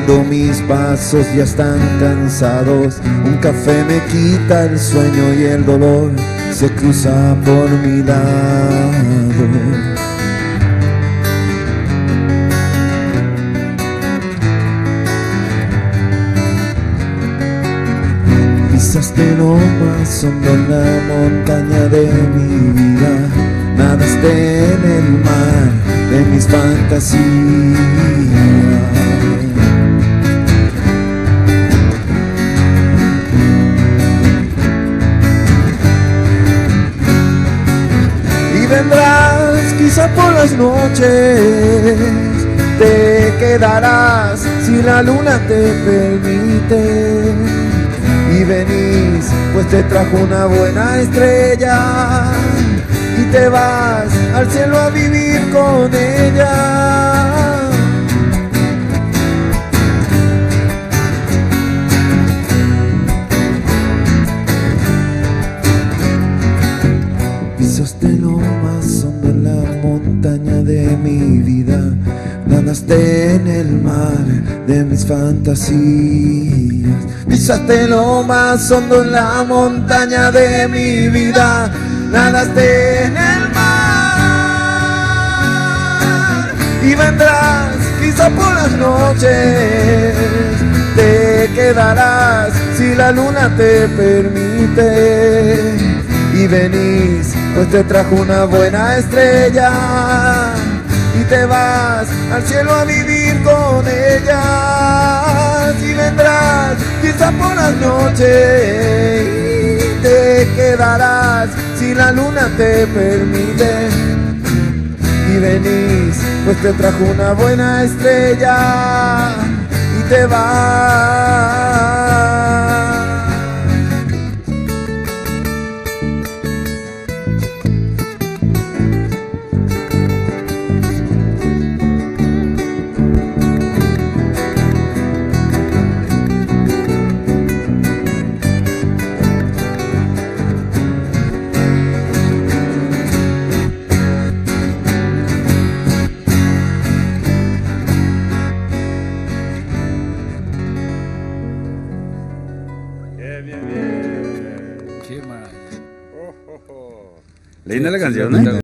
cuando mis pasos ya están cansados, un café me quita el sueño y el dolor se cruza por mi lado. Pisaste lo más hondo en la montaña de mi vida, nadaste en el mar de mis fantasías. Y vendrás quizá por las noches, te quedarás si la luna te permite. Y venís, pues te trajo una buena estrella y te vas al cielo a vivir con ella. Pisaste lo más hondo en la montaña de mi vida, nadaste en el mar de mis fantasías. Pisaste lo más hondo en la montaña de mi vida, nadaste en el mar. Y vendrás quizá por las noches, te quedarás si la luna te permite. Y venís, pues te trajo una buena estrella y te vas al cielo a vivir con ella. Y vendrás quizá por las noches y te quedarás si la luna te permite. Y venís, pues te trajo una buena estrella y te vas. Qué maravilla. Linda la canción, ¿eh?